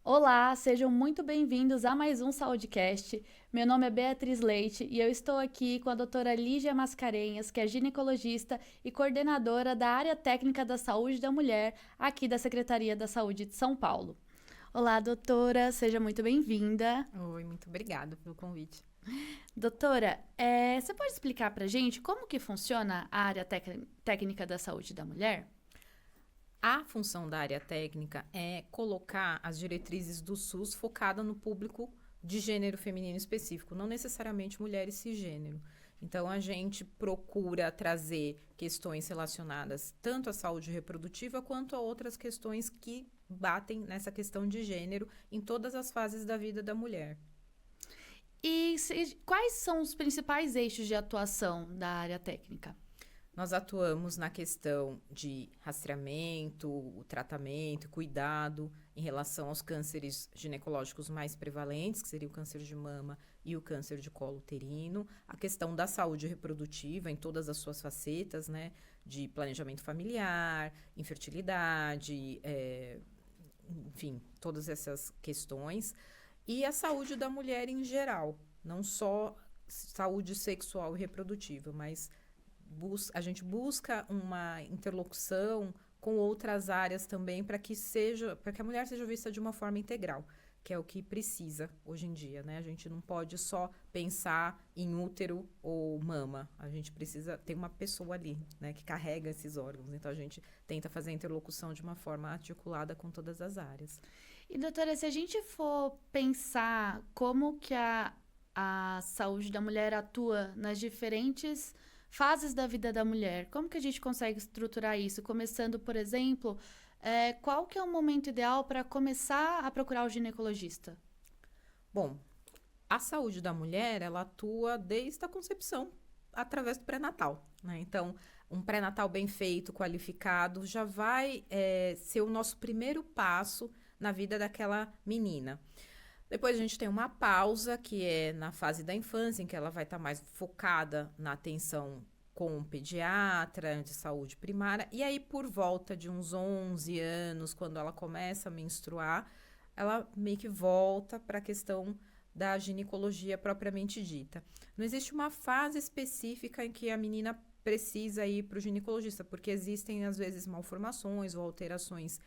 Olá, sejam muito bem-vindos a mais um Saúdecast. Meu nome é Beatriz Leite e eu estou aqui com a doutora Lígia Mascarenhas, que é ginecologista e coordenadora da área técnica da saúde da mulher aqui da Secretaria da Saúde de São Paulo. Olá, doutora, seja muito bem-vinda. Oi, muito obrigada pelo convite. Doutora, você pode explicar pra gente como que funciona a área técnica da saúde da mulher? A função da área técnica é colocar as diretrizes do SUS focada no público de gênero feminino específico, não necessariamente mulheres cisgênero. Então, a gente procura trazer questões relacionadas tanto à saúde reprodutiva quanto a outras questões que batem nessa questão de gênero em todas as fases da vida da mulher. Quais são os principais eixos de atuação da área técnica? Nós atuamos na questão de rastreamento, o tratamento, cuidado em relação aos cânceres ginecológicos mais prevalentes, que seria o câncer de mama e o câncer de colo uterino, a questão da saúde reprodutiva em todas as suas facetas, né, de planejamento familiar, infertilidade, enfim, todas essas questões, e a saúde da mulher em geral, não só saúde sexual e reprodutiva, mas a gente busca uma interlocução com outras áreas também para que a mulher seja vista de uma forma integral, que é o que precisa hoje em dia, né? A gente não pode só pensar em útero ou mama. A gente precisa ter uma pessoa ali, né, que carrega esses órgãos. Então a gente tenta fazer a interlocução de uma forma articulada com todas as áreas. E, doutora, se a gente for pensar como que a saúde da mulher atua nas diferentes fases da vida da mulher, como que a gente consegue estruturar isso? Começando, por exemplo, qual que é o momento ideal para começar a procurar o ginecologista? Bom, a saúde da mulher, ela atua desde a concepção, através do pré-natal, né? Então, um pré-natal bem feito, qualificado, já vai ser o nosso primeiro passo na vida daquela menina. Depois a gente tem uma pausa, que é na fase da infância, em que ela vai estar mais focada na atenção com o pediatra de saúde primária. E aí, por volta de uns 11 anos, quando ela começa a menstruar, ela meio que volta para a questão da ginecologia propriamente dita. Não existe uma fase específica em que a menina precisa ir para o ginecologista, porque existem, às vezes, malformações ou alterações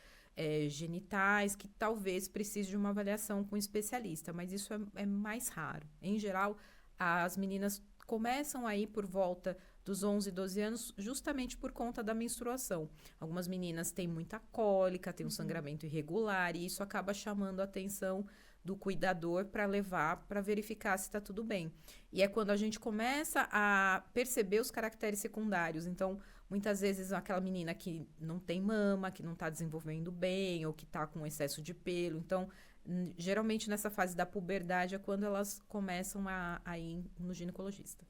genitais que talvez precise de uma avaliação com um especialista, mas isso é mais raro. Em geral, as meninas começam aí por volta dos 11, 12 anos, justamente por conta da menstruação. Algumas meninas têm muita cólica, têm um sangramento irregular, e isso acaba chamando a atenção do cuidador para levar para verificar se está tudo bem. E é quando a gente começa a perceber os caracteres secundários. Então, muitas vezes aquela menina que não tem mama, que não está desenvolvendo bem, ou que está com excesso de pelo. Então, geralmente nessa fase da puberdade é quando elas começam a ir no ginecologista.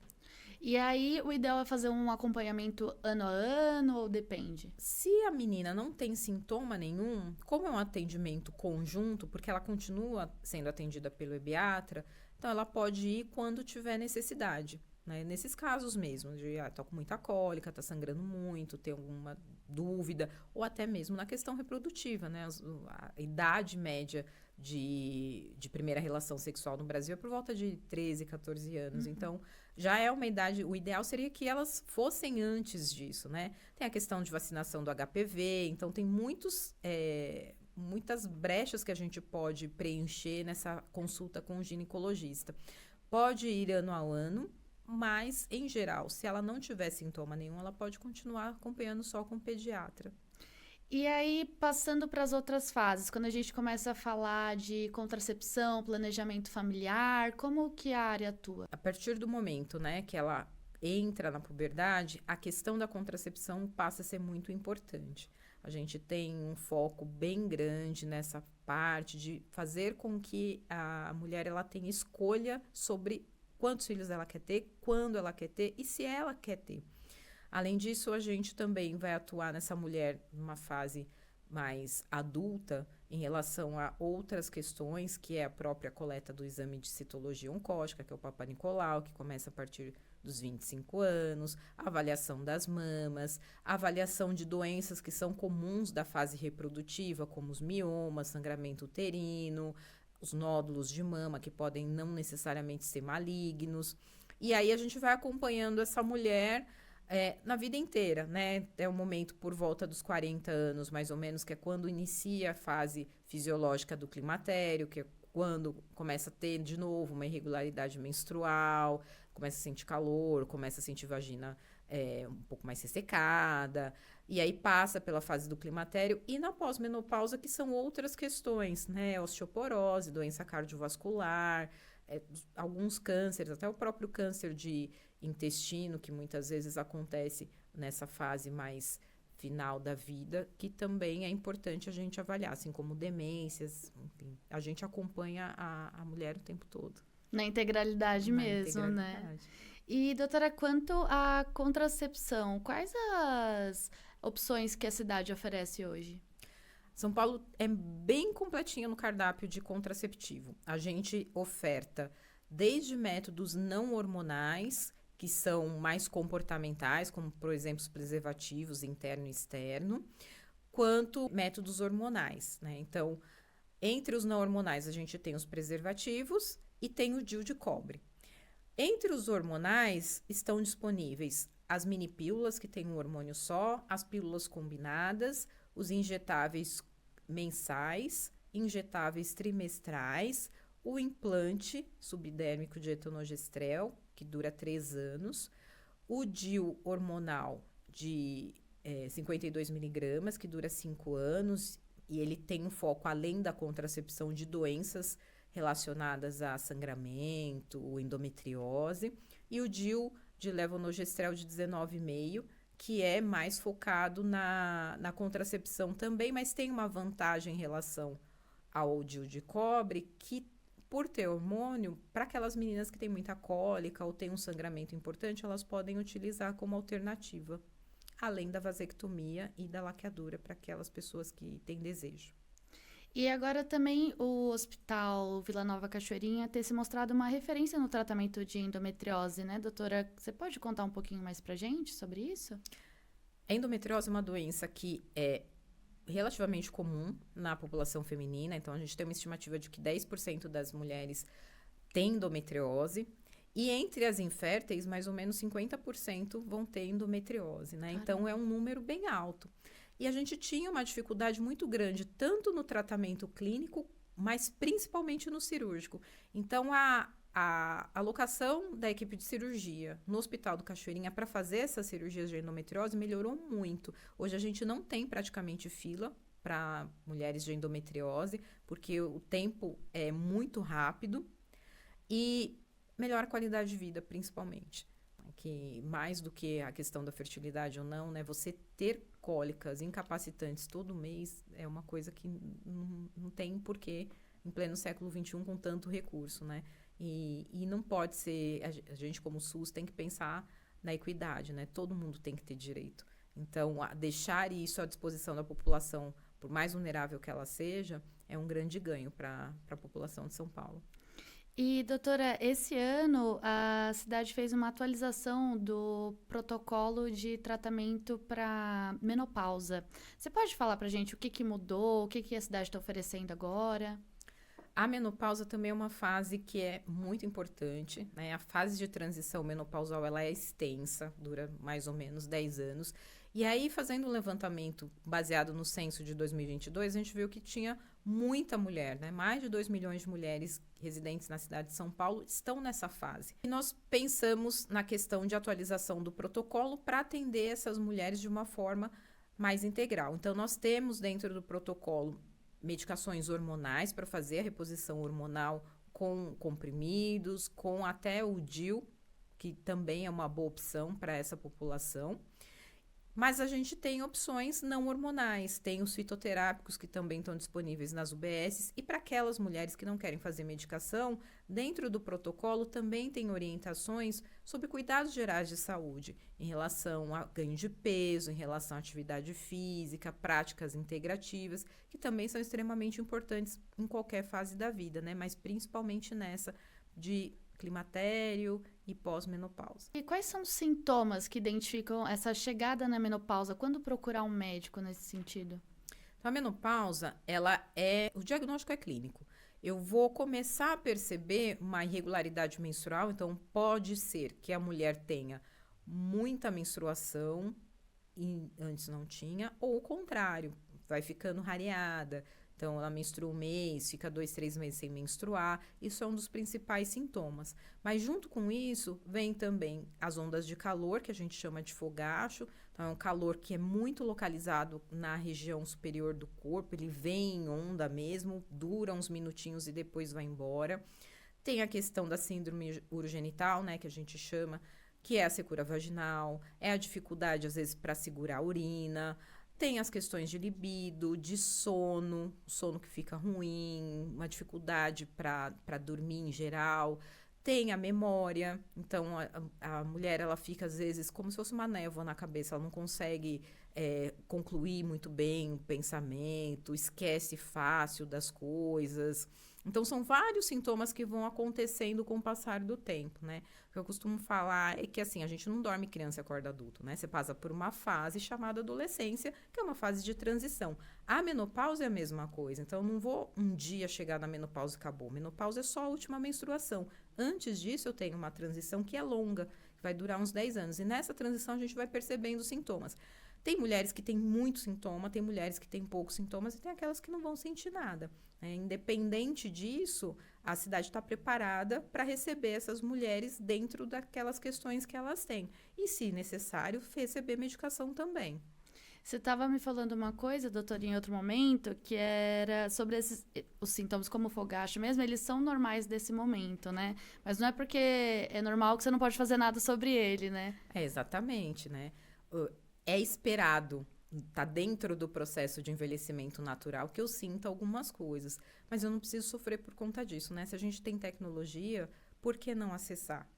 E aí, o ideal é fazer um acompanhamento ano a ano ou depende? Se a menina não tem sintoma nenhum, como é um atendimento conjunto, porque ela continua sendo atendida pelo pediatra, então ela pode ir quando tiver necessidade. Né? Nesses casos mesmo, de tá com muita cólica, tá sangrando muito, tem alguma dúvida, ou até mesmo na questão reprodutiva, né? A idade média de primeira relação sexual no Brasil é por volta de 13, 14 anos. Então, já é uma idade. O ideal seria que elas fossem antes disso, né? Tem a questão de vacinação do HPV, então tem muitas brechas que a gente pode preencher nessa consulta com o ginecologista. Pode ir ano a ano, mas, em geral, se ela não tiver sintoma nenhum, ela pode continuar acompanhando só com o pediatra. E aí, passando para as outras fases, quando a gente começa a falar de contracepção, planejamento familiar, como que a área atua? A partir do momento, né, que ela entra na puberdade, a questão da contracepção passa a ser muito importante. A gente tem um foco bem grande nessa parte de fazer com que a mulher ela tenha escolha sobre quantos filhos ela quer ter, quando ela quer ter e se ela quer ter. Além disso, a gente também vai atuar nessa mulher numa fase mais adulta, em relação a outras questões, que é a própria coleta do exame de citologia oncótica, que é o Papa Nicolau, que começa a partir dos 25 anos, a avaliação das mamas, a avaliação de doenças que são comuns da fase reprodutiva, como os miomas, sangramento uterino, os nódulos de mama, que podem não necessariamente ser malignos. E aí a gente vai acompanhando essa mulher na vida inteira, né? É o momento por volta dos 40 anos, mais ou menos, que é quando inicia a fase fisiológica do climatério, que é quando começa a ter de novo uma irregularidade menstrual, começa a sentir calor, começa a sentir vagina um pouco mais ressecada, e aí passa pela fase do climatério e na pós-menopausa, que são outras questões, né? Osteoporose, doença cardiovascular, alguns cânceres, até o próprio câncer de intestino, que muitas vezes acontece nessa fase mais final da vida, que também é importante a gente avaliar, assim como demências, enfim, a gente acompanha a mulher o tempo todo. Na integralidade mesmo, né? E, doutora, quanto à contracepção, quais as opções que a cidade oferece hoje? São Paulo é bem completinha no cardápio de contraceptivo. A gente oferta desde métodos não hormonais, que são mais comportamentais, como, por exemplo, os preservativos interno e externo, quanto métodos hormonais, né? Então, entre os não hormonais, a gente tem os preservativos e tem o DIU de cobre. Entre os hormonais, estão disponíveis as mini pílulas, que tem um hormônio só, as pílulas combinadas, os injetáveis mensais, injetáveis trimestrais, o implante subdérmico de etonogestrel, que dura 3 anos, o DIU hormonal de 52 miligramas, que dura 5 anos, e ele tem um foco, além da contracepção, de doenças relacionadas a sangramento, endometriose, e o DIU de levonorgestrel de 19,5, que é mais focado na contracepção também, mas tem uma vantagem em relação ao DIU de cobre, que por ter hormônio, para aquelas meninas que têm muita cólica ou têm um sangramento importante, elas podem utilizar como alternativa, além da vasectomia e da laqueadura para aquelas pessoas que têm desejo. E agora também o Hospital Vila Nova Cachoeirinha tem se mostrado uma referência no tratamento de endometriose, né, doutora? Você pode contar um pouquinho mais pra gente sobre isso? A endometriose é uma doença que é relativamente comum na população feminina, então a gente tem uma estimativa de que 10% das mulheres têm endometriose, e entre as inférteis, mais ou menos 50% vão ter endometriose, né? Caramba. Então é um número bem alto. E a gente tinha uma dificuldade muito grande, tanto no tratamento clínico, mas principalmente no cirúrgico. Então, a alocação da equipe de cirurgia no Hospital do Cachoeirinha para fazer essas cirurgias de endometriose melhorou muito. Hoje a gente não tem praticamente fila para mulheres de endometriose, porque o tempo é muito rápido e melhora a qualidade de vida, principalmente. Que mais do que a questão da fertilidade ou não, né? Você ter cólicas incapacitantes todo mês é uma coisa que não tem porquê em pleno século XXI com tanto recurso, né? E não pode ser... A gente, como SUS, tem que pensar na equidade, né? Todo mundo tem que ter direito. Então, deixar isso à disposição da população, por mais vulnerável que ela seja, é um grande ganho para a população de São Paulo. E, doutora, esse ano a cidade fez uma atualização do protocolo de tratamento para menopausa. Você pode falar para a gente o que mudou, o que a cidade está oferecendo agora? A menopausa também é uma fase que é muito importante, né? A fase de transição menopausal, ela é extensa, dura mais ou menos 10 anos. E aí, fazendo um levantamento baseado no censo de 2022, a gente viu que tinha muita mulher, né? Mais de 2 milhões de mulheres residentes na cidade de São Paulo estão nessa fase. E nós pensamos na questão de atualização do protocolo para atender essas mulheres de uma forma mais integral. Então, nós temos dentro do protocolo medicações hormonais para fazer a reposição hormonal com comprimidos, com até o DIU, que também é uma boa opção para essa população. Mas a gente tem opções não hormonais, tem os fitoterápicos que também estão disponíveis nas UBSs, e para aquelas mulheres que não querem fazer medicação, dentro do protocolo também tem orientações sobre cuidados gerais de saúde, em relação a ganho de peso, em relação à atividade física, práticas integrativas, que também são extremamente importantes em qualquer fase da vida, né? Mas principalmente nessa de climatério e pós-menopausa. E quais são os sintomas que identificam essa chegada na menopausa? Quando procurar um médico nesse sentido? Então, a menopausa, o diagnóstico é clínico. Eu vou começar a perceber uma irregularidade menstrual, então pode ser que a mulher tenha muita menstruação e antes não tinha, ou o contrário, vai ficando rareada. Então, ela menstrua um mês, fica 2, 3 meses sem menstruar. Isso é um dos principais sintomas. Mas, junto com isso, vem também as ondas de calor, que a gente chama de fogacho. Então, é um calor que é muito localizado na região superior do corpo. Ele vem em onda mesmo, dura uns minutinhos e depois vai embora. Tem a questão da síndrome urogenital, né, que a gente chama, que é a secura vaginal. É a dificuldade, às vezes, para segurar a urina. Tem as questões de libido, de sono, sono que fica ruim, uma dificuldade para dormir em geral. Tem a memória, então a mulher ela fica às vezes como se fosse uma névoa na cabeça, ela não consegue concluir muito bem o pensamento, esquece fácil das coisas. Então, são vários sintomas que vão acontecendo com o passar do tempo, né? O que eu costumo falar é que, assim, a gente não dorme criança e acorda adulto, né? Você passa por uma fase chamada adolescência, que é uma fase de transição. A menopausa é a mesma coisa. Então, eu não vou um dia chegar na menopausa e acabou. Menopausa é só a última menstruação. Antes disso, eu tenho uma transição que é longa, que vai durar uns 10 anos. E nessa transição, a gente vai percebendo os sintomas. Tem mulheres que têm muito sintoma, tem mulheres que têm poucos sintomas e tem aquelas que não vão sentir nada. Independente disso, a cidade está preparada para receber essas mulheres dentro daquelas questões que elas têm. E, se necessário, receber medicação também. Você estava me falando uma coisa, doutora, em outro momento, que era sobre os sintomas como o fogacho mesmo, eles são normais desse momento, né? Mas não é porque é normal que você não pode fazer nada sobre ele, né? Exatamente, né? É esperado, tá dentro do processo de envelhecimento natural, que eu sinta algumas coisas. Mas eu não preciso sofrer por conta disso, né? Se a gente tem tecnologia, por que não acessar?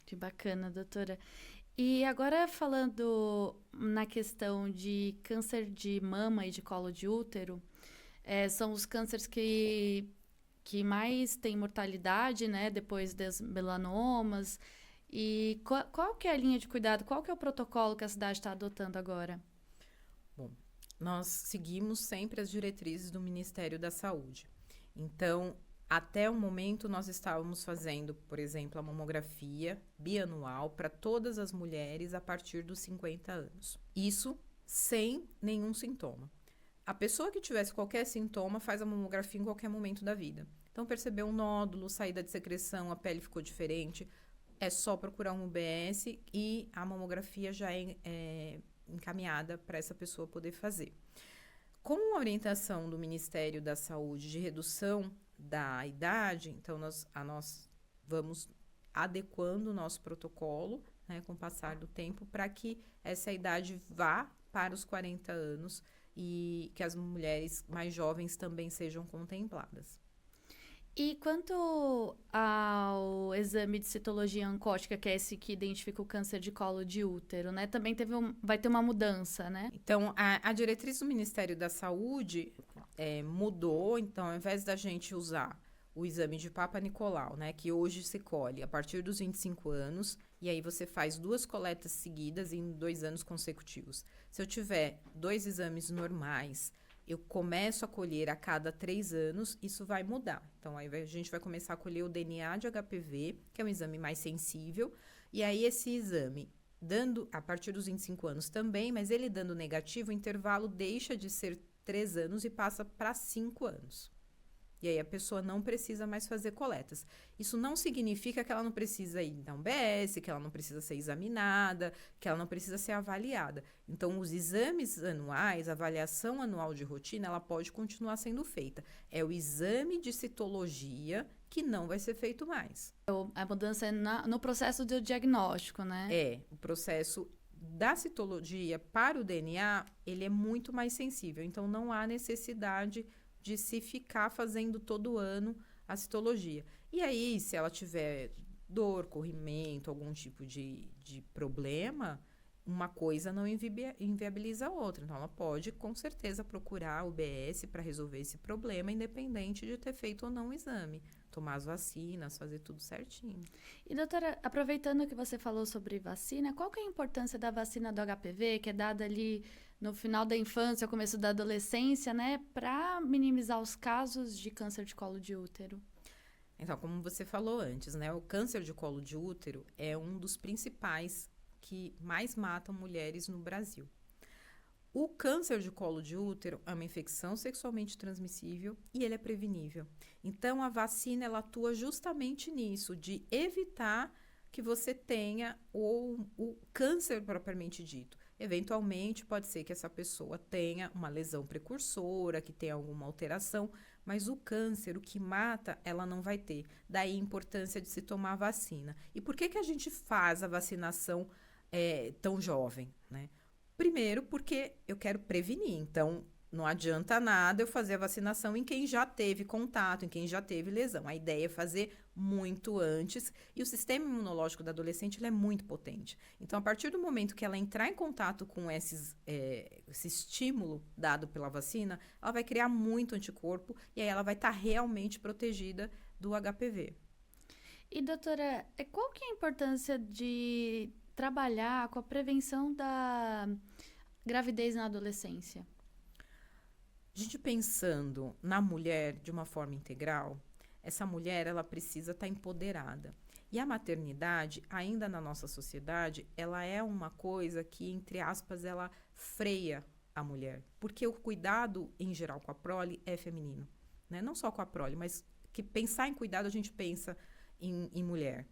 Que bacana, doutora. E agora falando na questão de câncer de mama e de colo de útero, são os cânceres que mais têm mortalidade, né? Depois das melanomas. E qual que é a linha de cuidado, qual que é o protocolo que a cidade está adotando agora? Bom, nós seguimos sempre as diretrizes do Ministério da Saúde. Então, até o momento, nós estávamos fazendo, por exemplo, a mamografia bianual para todas as mulheres a partir dos 50 anos. Isso sem nenhum sintoma. A pessoa que tivesse qualquer sintoma faz a mamografia em qualquer momento da vida. Então, percebeu um nódulo, saída de secreção, a pele ficou diferente, é só procurar um UBS e a mamografia já é encaminhada para essa pessoa poder fazer. Com a orientação do Ministério da Saúde de redução da idade, então nós vamos adequando o nosso protocolo, né, com o passar do tempo, para que essa idade vá para os 40 anos e que as mulheres mais jovens também sejam contempladas. E quanto ao exame de citologia oncótica, que é esse que identifica o câncer de colo de útero, né? Também vai ter uma mudança, né? Então, a diretriz do Ministério da Saúde mudou. Então, ao invés da gente usar o exame de Papa Nicolau, né? Que hoje se colhe a partir dos 25 anos, e aí você faz 2 coletas seguidas em 2 anos consecutivos. Se eu tiver 2 exames normais, eu começo a colher a cada 3 anos, isso vai mudar. Então, aí a gente vai começar a colher o DNA de HPV, que é um exame mais sensível, e aí esse exame, dando a partir dos 25 anos também, mas ele dando negativo, o intervalo deixa de ser 3 anos e passa para 5 anos. E aí a pessoa não precisa mais fazer coletas. Isso não significa que ela não precisa ir na UBS, que ela não precisa ser examinada, que ela não precisa ser avaliada. Então, os exames anuais, a avaliação anual de rotina, ela pode continuar sendo feita. É o exame de citologia que não vai ser feito mais. A mudança é no processo do diagnóstico, né? O processo da citologia para o DNA, ele é muito mais sensível. Então, não há necessidade de se ficar fazendo todo ano a citologia. E aí, se ela tiver dor, corrimento, algum tipo de problema, uma coisa não inviabiliza a outra. Então, ela pode, com certeza, procurar o UBS para resolver esse problema, independente de ter feito ou não o exame. Tomar as vacinas, fazer tudo certinho. E, doutora, aproveitando que você falou sobre vacina, qual que é a importância da vacina do HPV, que é dada ali no final da infância, começo da adolescência, né, para minimizar os casos de câncer de colo de útero? Então, como você falou antes, né, o câncer de colo de útero é um dos principais que mais matam mulheres no Brasil. O câncer de colo de útero é uma infecção sexualmente transmissível e ele é prevenível. Então, a vacina ela atua justamente nisso, de evitar que você tenha o câncer propriamente dito. Eventualmente, pode ser que essa pessoa tenha uma lesão precursora, que tenha alguma alteração, mas o câncer, o que mata, ela não vai ter. Daí a importância de se tomar a vacina. E por que a gente faz a vacinação tão jovem, né? Primeiro, porque eu quero prevenir. Então, não adianta nada eu fazer a vacinação em quem já teve contato, em quem já teve lesão. A ideia é fazer muito antes. E o sistema imunológico da adolescente ele é muito potente. Então, a partir do momento que ela entrar em contato com esse estímulo dado pela vacina, ela vai criar muito anticorpo e aí ela vai estar realmente protegida do HPV. E, doutora, qual que é a importância de trabalhar com a prevenção da gravidez na adolescência? A gente pensando na mulher de uma forma integral, essa mulher ela precisa estar empoderada. E a maternidade, ainda na nossa sociedade, ela é uma coisa que, entre aspas, ela freia a mulher. Porque o cuidado, em geral, com a prole é feminino. Né? Não só com a prole, mas que pensar em cuidado, a gente pensa em mulher.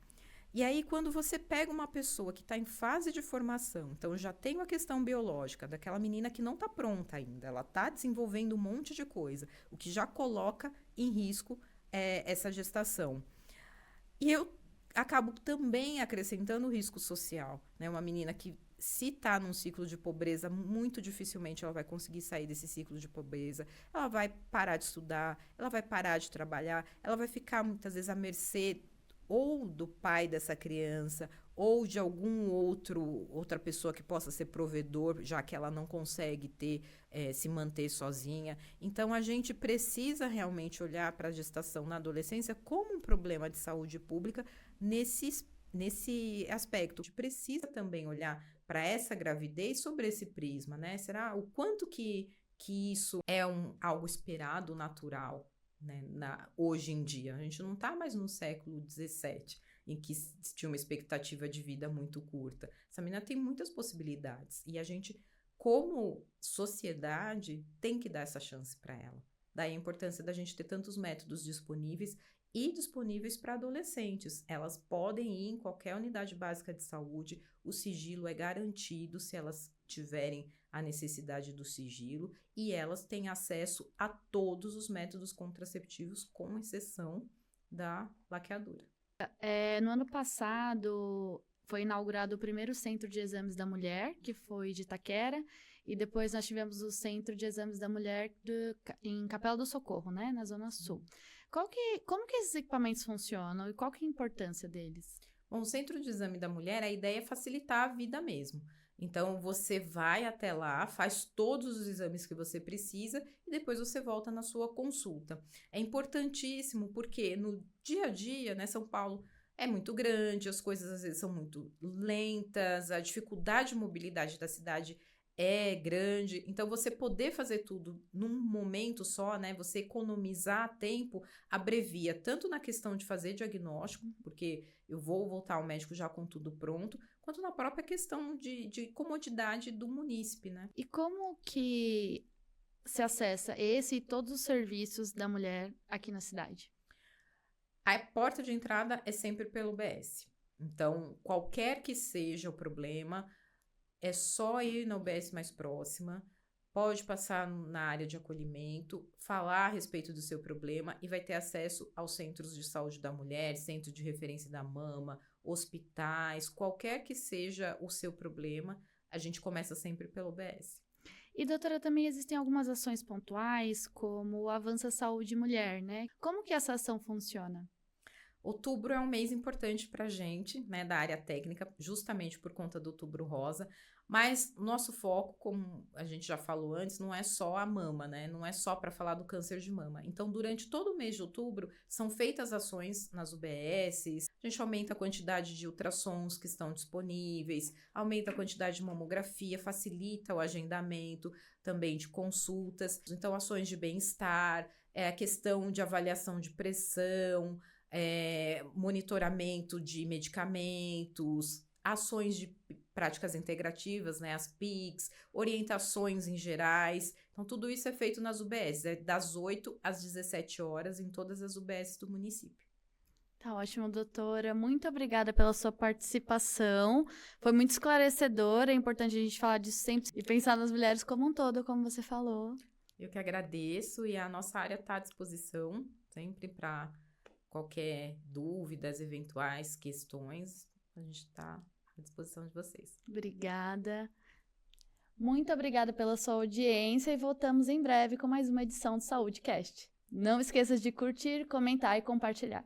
E aí, quando você pega uma pessoa que está em fase de formação, então já tem uma questão biológica, daquela menina que não está pronta ainda, ela está desenvolvendo um monte de coisa, o que já coloca em risco essa gestação. E eu acabo também acrescentando o risco social, né? Uma menina que, se está num ciclo de pobreza, muito dificilmente ela vai conseguir sair desse ciclo de pobreza. Ela vai parar de estudar, ela vai parar de trabalhar, ela vai ficar muitas vezes à mercê ou do pai dessa criança, ou de outra pessoa que possa ser provedor, já que ela não consegue se manter sozinha. Então, a gente precisa realmente olhar para a gestação na adolescência como um problema de saúde pública nesse aspecto. A gente precisa também olhar para essa gravidez sobre esse prisma, né? Será o quanto que isso é algo esperado, natural? Né, hoje em dia. A gente não está mais no século XVII, em que tinha uma expectativa de vida muito curta. Essa menina tem muitas possibilidades e a gente, como sociedade, tem que dar essa chance para ela. Daí a importância da gente ter tantos métodos disponíveis e disponíveis para adolescentes. Elas podem ir em qualquer unidade básica de saúde, o sigilo é garantido se elas tiverem a necessidade do sigilo e elas têm acesso a todos os métodos contraceptivos, com exceção da laqueadura. No ano passado foi inaugurado o primeiro centro de exames da mulher, que foi de Itaquera, e depois nós tivemos o centro de exames da mulher em Capela do Socorro, né, na Zona Sul. Como que esses equipamentos funcionam e qual que é a importância deles? Bom, o centro de exame da mulher, a ideia é facilitar a vida mesmo. Então, você vai até lá, faz todos os exames que você precisa e depois você volta na sua consulta. É importantíssimo porque no dia a dia, né, São Paulo é muito grande, as coisas às vezes são muito lentas, a dificuldade de mobilidade da cidade é grande. Então, você poder fazer tudo num momento só, né, você economizar tempo, abrevia tanto na questão de fazer diagnóstico, porque eu vou voltar ao médico já com tudo pronto, quanto na própria questão de comodidade do munícipe, né? E como que se acessa esse e todos os serviços da mulher aqui na cidade? A porta de entrada é sempre pelo UBS. Então, qualquer que seja o problema, é só ir na UBS mais próxima, pode passar na área de acolhimento, falar a respeito do seu problema e vai ter acesso aos centros de saúde da mulher, centro de referência da mama, hospitais, qualquer que seja o seu problema, a gente começa sempre pelo UBS. E, doutora, também existem algumas ações pontuais, como o Avança Saúde Mulher, né? Como que essa ação funciona? Outubro é um mês importante para a gente, né, da área técnica, justamente por conta do Outubro Rosa, mas nosso foco, como a gente já falou antes, não é só a mama, né, não é só para falar do câncer de mama. Então, durante todo o mês de outubro, são feitas ações nas UBSs, a gente aumenta a quantidade de ultrassons que estão disponíveis, aumenta a quantidade de mamografia, facilita o agendamento também de consultas, então ações de bem-estar, a questão de avaliação de pressão, monitoramento de medicamentos, ações de práticas integrativas, né, as PICs, orientações em gerais. Então, tudo isso é feito nas UBSs, das 8 às 17 horas em todas as UBSs do município. Tá ótimo, doutora. Muito obrigada pela sua participação. Foi muito esclarecedora. É importante a gente falar disso sempre e pensar nas mulheres como um todo, como você falou. Eu que agradeço e a nossa área está à disposição sempre para qualquer dúvidas, eventuais questões, a gente está à disposição de vocês. Obrigada. Muito obrigada pela sua audiência e voltamos em breve com mais uma edição do Saúde Cast. Não esqueça de curtir, comentar e compartilhar.